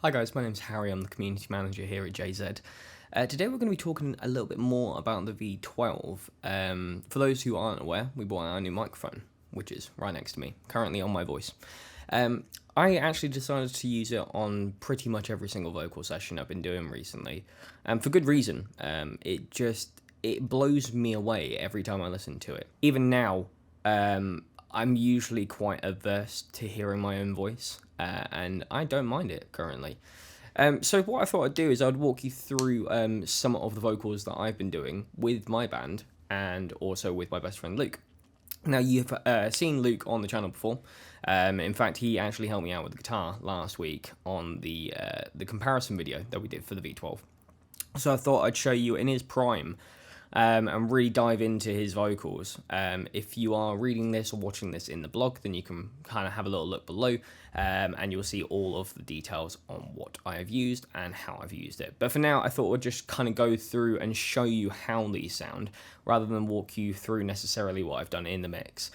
Hi guys, my name's Harry, I'm the community manager here at JZ. Today we're going to be talking a little bit more about the V12. For those who aren't aware, we bought our new microphone, which is right next to me, currently on my voice. I actually decided to use it on pretty much every single vocal session I've been doing recently, and for good reason. It blows me away every time I listen to it. Even now, I'm usually quite averse to hearing my own voice, and I don't mind it currently. So what I thought I'd do is I'd walk you through some of the vocals that I've been doing with my band and also with my best friend Luke. Now, you've seen Luke on the channel before. In fact, he actually helped me out with the guitar last week on the comparison video that we did for the V12. So I thought I'd show you in his prime and really dive into his vocals. If you are reading this or watching this in the blog, then you can kind of have a little look below and you'll see all of the details on what I have used and how I've used it. But for now, I thought I'd just kind of go through and show you how these sound rather than walk you through necessarily what I've done in the mix.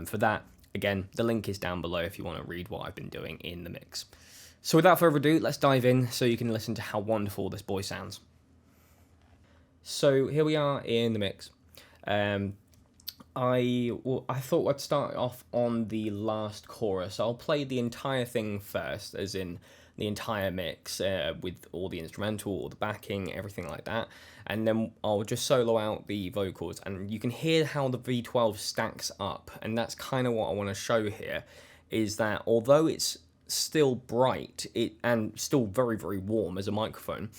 For that, again, the link is down below if you want to read what I've been doing in the mix. So without further ado, let's dive in so you can listen to how wonderful this boy sounds. So here we are in the mix. I thought I'd start off on the last chorus. I'll play the entire thing first, as in the entire mix with all the instrumental, all the backing, everything like that. And then I'll just solo out the vocals, and you can hear how the V12 stacks up. And that's kind of what I want to show here, is that although it's still bright and still very, very warm as a microphone,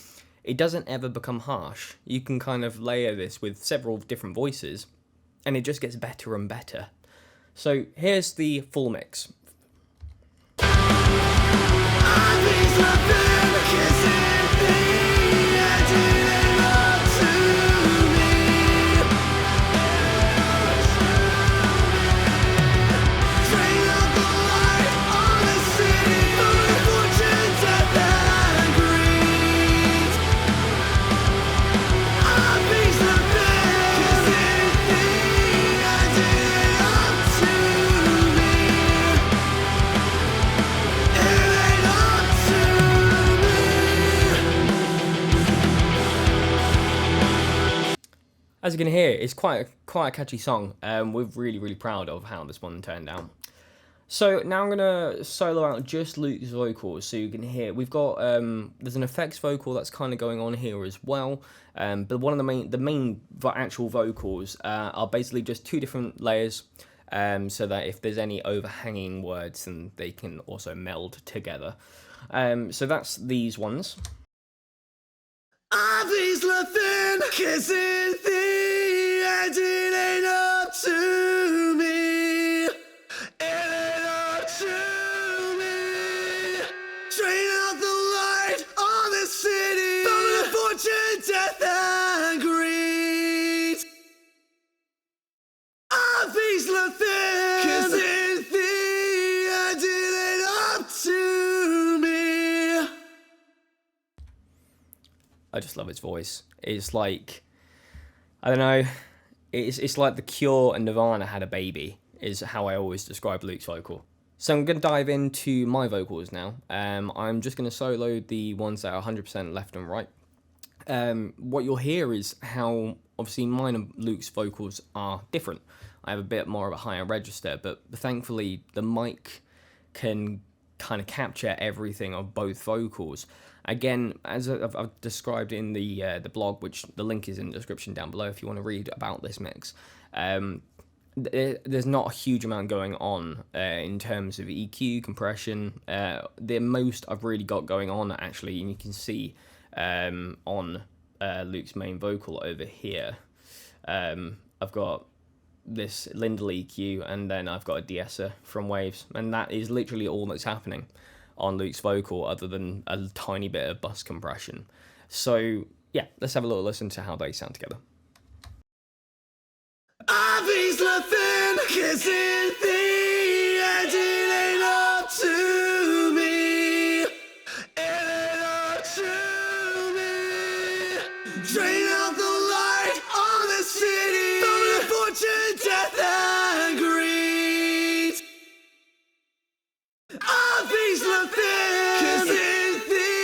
it doesn't ever become harsh. You can kind of layer this with several different voices, and it just gets better and better. So here's the full mix. As you can hear, it's quite a catchy song. We're really proud of how this one turned out. So now I'm gonna solo out just Luke's vocals, so you can hear. We've got there's an effects vocal that's kind of going on here as well. But one of the main actual vocals are basically just two different layers, so that if there's any overhanging words, then they can also meld together. So that's these ones. Obvious nothing, kissing thee, and it ain't up to me. It ain't up to me. Drain out the light on the city, from fortune, death, and greed. Obvious nothing, kissing thee, and it ain't up to me. I just love his voice. It's like, I don't know, it's like The Cure and Nirvana had a baby, is how I always describe Luke's vocal. So I'm going to dive into my vocals now. I'm just going to solo the ones that are 100% left and right. What you'll hear is how, obviously, mine and Luke's vocals are different. I have a bit more of a higher register, but thankfully the mic can kind of capture everything of both vocals. Again, as I've described in the blog, which the link is in the description down below if you want to read about this mix, there's not a huge amount going on in terms of EQ, compression. The most I've really got going on, actually, and you can see on Luke's main vocal over here, I've got this Lindell EQ, and then I've got a de-esser from Waves, and that is literally all that's happening on Luke's vocal, other than a tiny bit of bus compression. So yeah, let's have a little listen to how they sound together. Obvious nothing, kissing thee, and it ain't up to me. It ain't up to me. Drain out the light on the city, from fortune, death, and greed. Obvious nothing, kissing thee.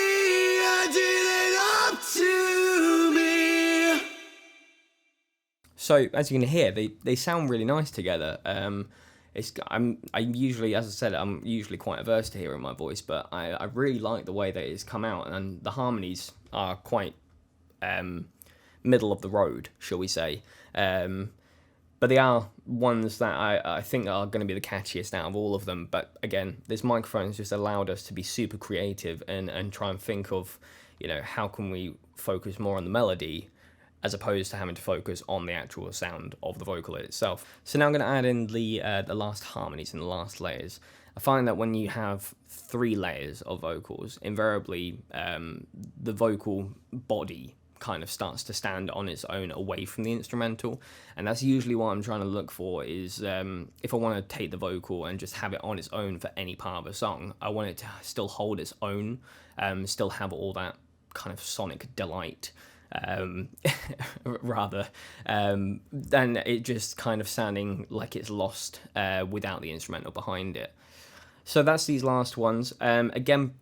So as you can hear, they sound really nice together. I'm usually, as I said, I'm usually quite averse to hearing my voice, but I really like the way that it's come out, and the harmonies are quite middle of the road, shall we say. But they are ones that I think are going to be the catchiest out of all of them. But again, this microphone has just allowed us to be super creative and try and think of, how can we focus more on the melody as opposed to having to focus on the actual sound of the vocal itself. So now I'm going to add in the last harmonies and the last layers. I find that when you have 3 layers of vocals, invariably the vocal body kind of starts to stand on its own away from the instrumental, and that's usually what I'm trying to look for is if I want to take the vocal and just have it on its own for any part of a song, I want it to still hold its own, still have all that kind of sonic delight rather than it just kind of sounding like it's lost without the instrumental behind it. So that's these last ones. Again,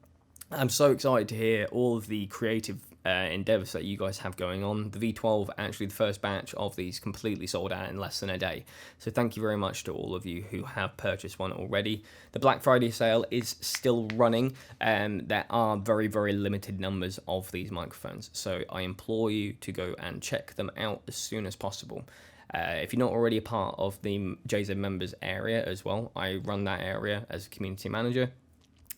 I'm so excited to hear all of the creative endeavors that you guys have going on. The V12, actually the first batch of these, completely sold out in less than a day. So thank you very much to all of you who have purchased one already. The Black Friday sale is still running, and there are very, very limited numbers of these microphones. So I implore you to go and check them out as soon as possible. If you're not already a part of the JZ members area as well, I run that area as a community manager.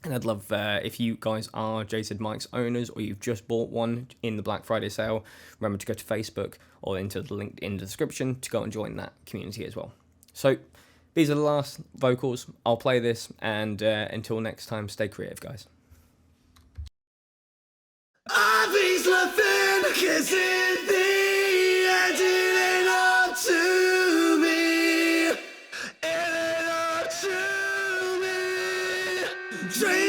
And I'd love if you guys are JZ Mics owners or you've just bought one in the Black Friday sale, remember to go to Facebook or into the link in the description to go and join that community as well. So these are the last vocals. I'll play this, and until next time, stay creative, guys. I've nothing kissing thee, and it ain't up to me. It ain't up to me.